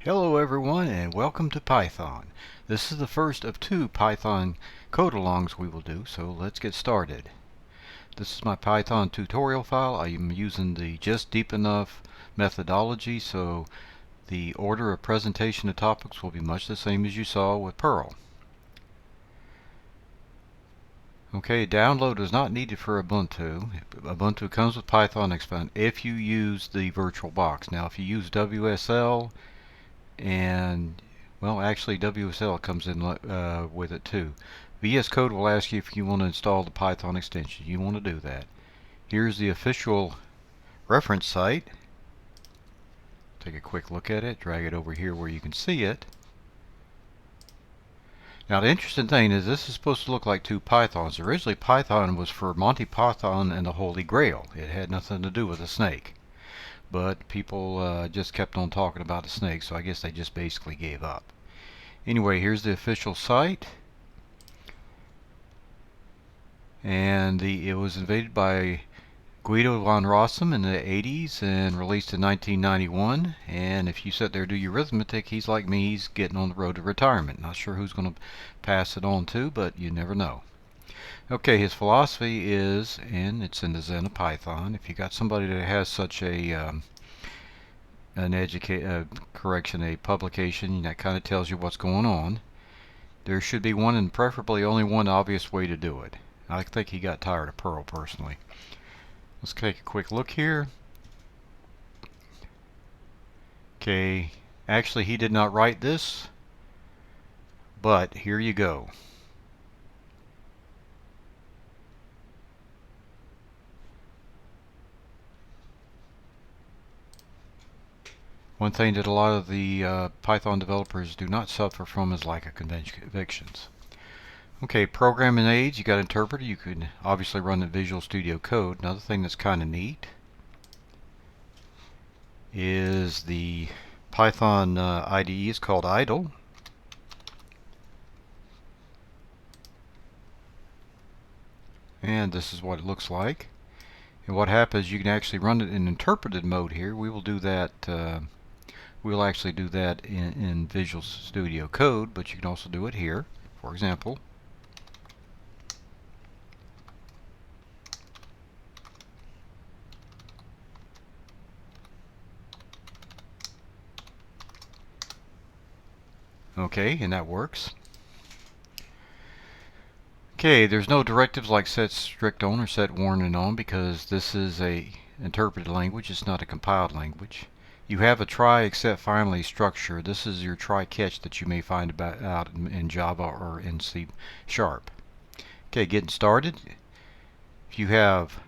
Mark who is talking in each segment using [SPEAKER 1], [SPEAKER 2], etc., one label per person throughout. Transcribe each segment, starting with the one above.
[SPEAKER 1] Hello everyone and welcome to Python. This is the first of two Python code-alongs we will do, so let's get started. This is my Python tutorial file. I am using the just deep enough methodology, so the order of presentation of topics will be much the same as you saw with Perl. Okay, download is not needed for Ubuntu. Ubuntu comes with Python Expand if you use the VirtualBox. Now if you use WSL, and well, actually WSL comes in with it too. VS Code will ask you if you want to install the Python extension. You want to do that. Here's the official reference site. Take a quick look at it, drag it over here where you can see it. Now the interesting thing is this is supposed to look like two Pythons. Originally Python was for Monty Python and the Holy Grail. It had nothing to do with a snake. But people just kept on talking about the snake, so I guess they just basically gave up. Anyway, here's the official site, and it was invaded by Guido von Rossum in the 80s and released in 1991. And if you sit there and do your arithmetic, he's like me, he's getting on the road to retirement. Not sure who's going to pass it on to, but you never know. Okay, his philosophy is, and it's in the Zen of Python, if you got somebody that has such a a publication that kind of tells you what's going on, there should be one, and preferably only one, obvious way to do it. I think he got tired of Perl personally. Let's take a quick look here. Okay, actually he did not write this, but here you go. One thing that a lot of the Python developers do not suffer from is lack of convictions. Okay, programming aids, you got interpreter. You could obviously run the Visual Studio Code. Another thing that's kind of neat is the Python IDE is called idle. And this is what it looks like. And what happens, you can actually run it in interpreted mode here. We will do that. We'll actually do that in Visual Studio Code, but you can also do it here. For example, okay, and that works. Okay, there's no directives like set strict on or set warning on because this is a interpreted language. It's not a compiled language. You have a try except finally structure. This is your try catch that you may find out in Java or in C#. Okay, getting started. If you have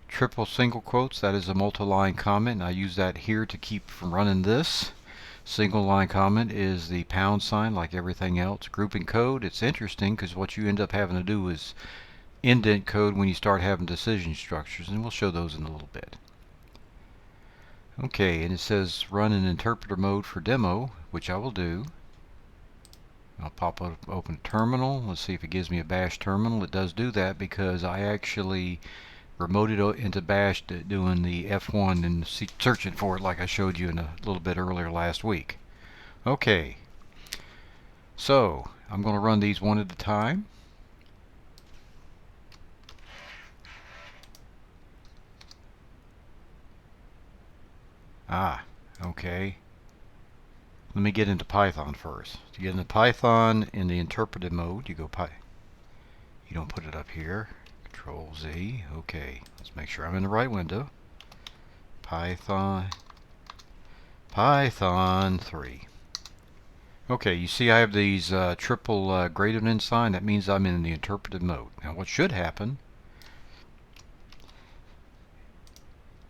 [SPEAKER 1] triple single quotes, that is a multi-line comment. I use that here to keep from running this. Single line comment is the pound sign, like everything else. Grouping code, it's interesting because what you end up having to do is indent code when you start having decision structures, and we'll show those in a little bit. Okay, and it says run in interpreter mode for demo, which I will do. I'll pop up, open a terminal. Let's see if it gives me a bash terminal. It does do that because I actually remoted into bash doing the F1 and searching for it like I showed you in a little bit earlier last week. Okay, so I'm going to run these one at a time. Okay. Let me get into Python first. To get into Python in the interpreted mode, you go you don't put it up here. Control Z. Okay, let's make sure I'm in the right window. Python 3. Okay, you see I have these triple greater than sign. That means I'm in the interpreted mode. Now what should happen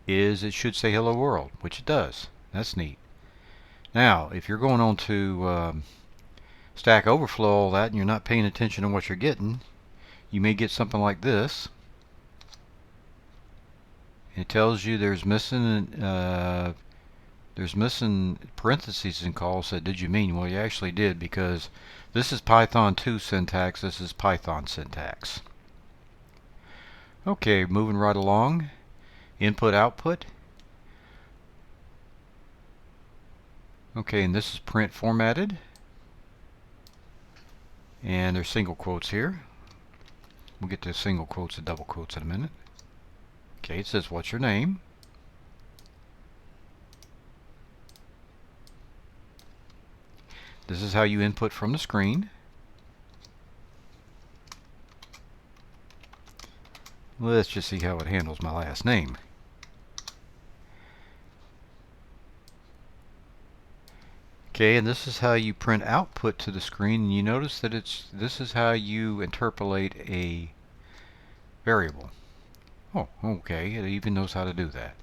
[SPEAKER 1] is it should say hello world, which it does. That's neat. Now if you're going on to Stack Overflow all that and you're not paying attention to what you're getting, you may get something like this. It tells you there's missing parentheses in call. Said, did you mean? Well, you actually did, because this is Python 2 syntax. This is Python syntax. Okay, moving right along. Input output. Okay, and this is print formatted. And there's single quotes here. We'll get to single quotes and double quotes in a minute. Okay, it says, what's your name? This is how you input from the screen. Let's just see how it handles my last name. Okay, and this is how you print output to the screen, and you notice that this is how you interpolate a variable. Oh, okay, it even knows how to do that.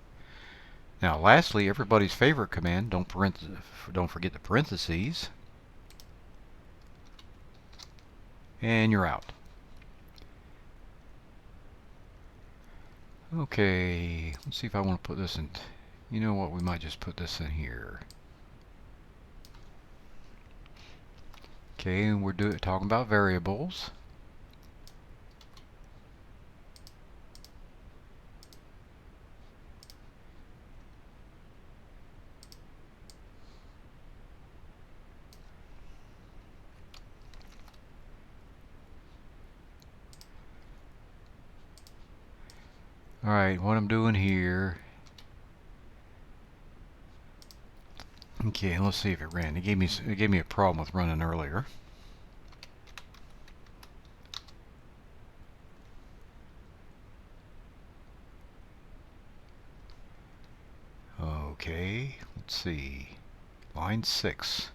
[SPEAKER 1] Now, lastly, everybody's favorite command, don't forget the parentheses, and you're out. Okay, let's see if I want to put this in. You know what, we might just put this in here. Okay, and we're talking about variables. Alright, what I'm doing here. Okay, let's see if it ran. It gave me a problem with running earlier. Okay, let's see. Line 6.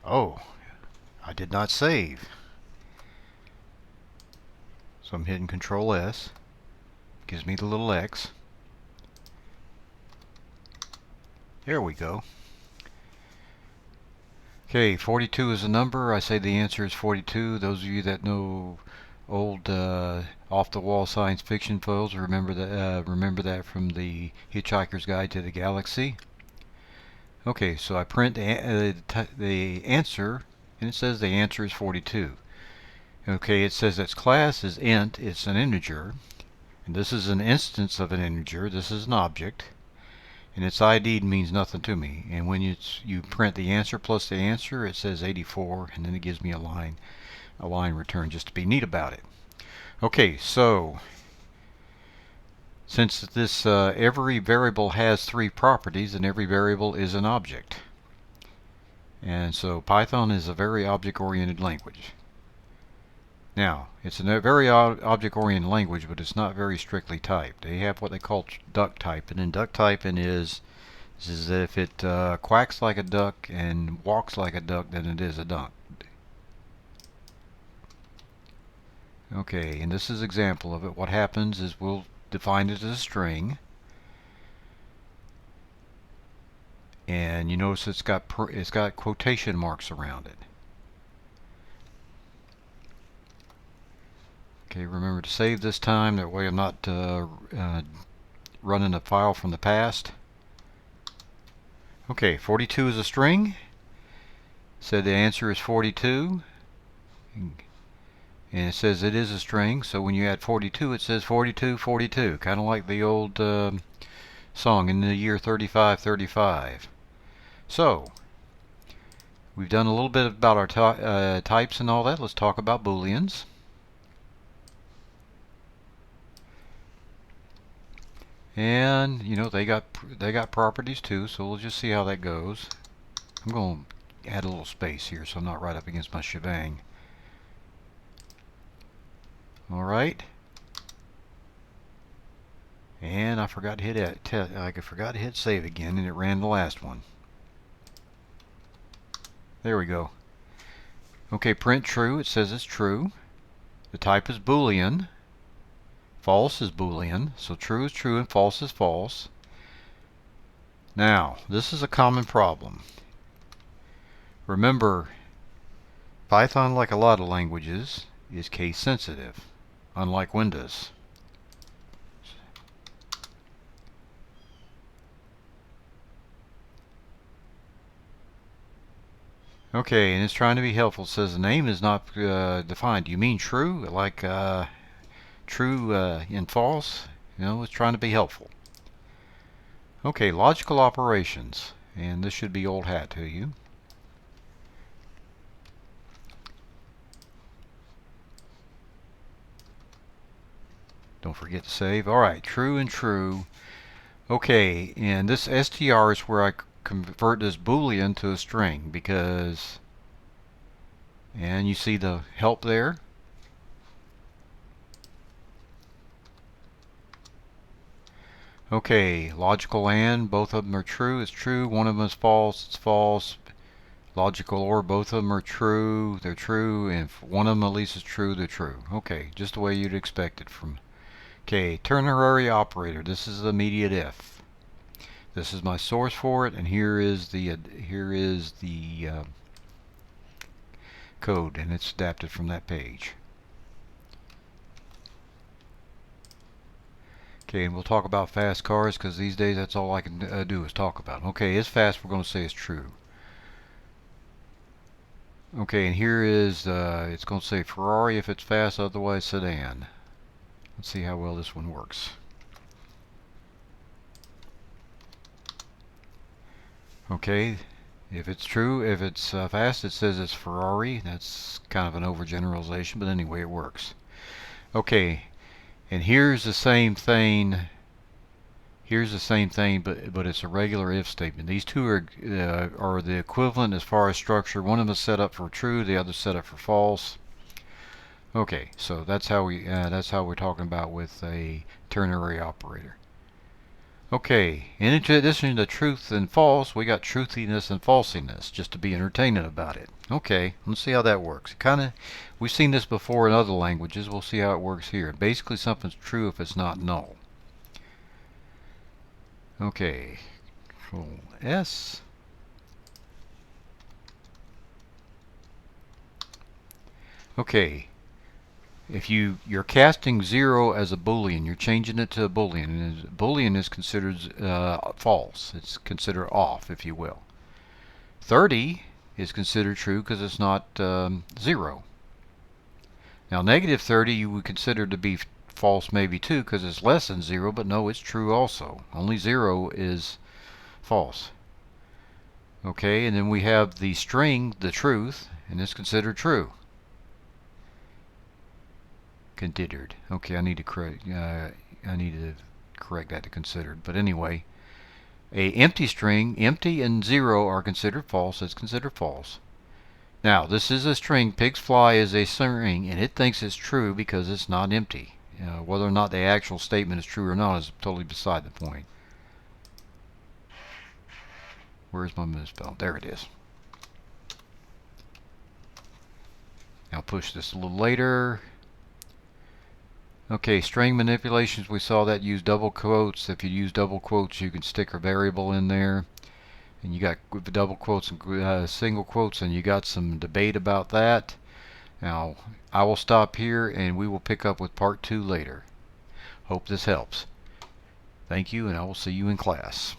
[SPEAKER 1] Oh, I did not save. So I'm hitting Control S. Gives me the little X. There we go. Okay, 42 is a number. I say the answer is 42. Those of you that know old off-the-wall science fiction files remember that from the Hitchhiker's Guide to the Galaxy. Okay, so I print the answer, and it says the answer is 42. Okay, it says its class is int. It's an integer, and this is an instance of an integer. This is an object. And its ID means nothing to me. And when you print the answer plus the answer, it says 84, and then it gives me a line return just to be neat about it. Okay, so since this every variable has 3 properties, and every variable is an object. And so Python is a very object-oriented language. Now, it's a very object-oriented language, but it's not very strictly typed. They have what they call duck typing, and duck typing is that if it quacks like a duck and walks like a duck, then it is a duck. Okay, and this is an example of it. What happens is we'll define it as a string, and you notice it's got quotation marks around it. Okay, remember to save this time, that way I'm not running a file from the past. Okay, 42 is a string. Said the answer is 42. And it says it is a string, so when you add 42, it says 42, 42. Kind of like the old song, in the year 3535. So, we've done a little bit about our types and all that. Let's talk about booleans. And you know they got properties too, so we'll just see how that goes. I'm going to add a little space here so I'm not right up against my shebang. Alright. And I forgot to hit save again, and it ran the last one. There we go. Okay, print true. It says it's true. The type is Boolean. False is Boolean. So true is true and false is false. Now, this is a common problem. Remember, Python, like a lot of languages, is case sensitive, unlike Windows. Okay, and it's trying to be helpful. It says the name is not defined. Do you mean true? Like true and false? You know, it's trying to be helpful. Okay, logical operations. And this should be old hat to you. Don't forget to save. Alright, true and true. Okay, and this str is where I convert this boolean to a string because, and you see the help there. Okay, logical and, both of them are true, it's true. One of them is false, it's false. Logical or, both of them are true, they're true. And if one of them at least is true, they're true. Okay, just the way you'd expect it from. Okay, ternary operator. This is the immediate if. This is my source for it, and here is the code, and it's adapted from that page. Okay, and we'll talk about fast cars because these days that's all I can do is talk about. Okay, it's fast. We're going to say it's true. Okay, and here is it's going to say Ferrari if it's fast, otherwise sedan. Let's see how well this one works. Okay, if it's true, if it's fast, it says it's Ferrari. That's kind of an overgeneralization, but anyway, it works. Okay, and here's the same thing. Here's the same thing, but it's a regular if statement. These two are the equivalent as far as structure. One of them is set up for true, the other set up for false. Okay, so that's how we're talking about with a ternary operator. Okay, in addition to truth and false, we got truthiness and falsiness, just to be entertaining about it. Okay, let's see how that works. We've seen this before in other languages. We'll see how it works here. Basically, something's true if it's not null. Okay, Control S. Okay, if you're casting 0 as a boolean, you're changing it to a boolean, and a boolean is considered false. It's considered off, if you will. 30 is considered true because it's not 0. Now negative 30 you would consider to be false maybe too because it's less than 0, but no, it's true also. Only 0 is false. Okay, and then we have the string, the truth, and it's considered true. Considered. Okay, I need to correct that to considered. But anyway, a empty string, empty and 0 are considered false. It's considered false. Now, this is a string. Pigs fly is a string, and it thinks it's true because it's not empty. Whether or not the actual statement is true or not is totally beside the point. Where's my misspell? There it is. I'll push this a little later. Okay, string manipulations, we saw that use double quotes. If you use double quotes, you can stick a variable in there. And you got double quotes and single quotes, and you got some debate about that. Now, I will stop here, and we will pick up with part 2 later. Hope this helps. Thank you, and I will see you in class.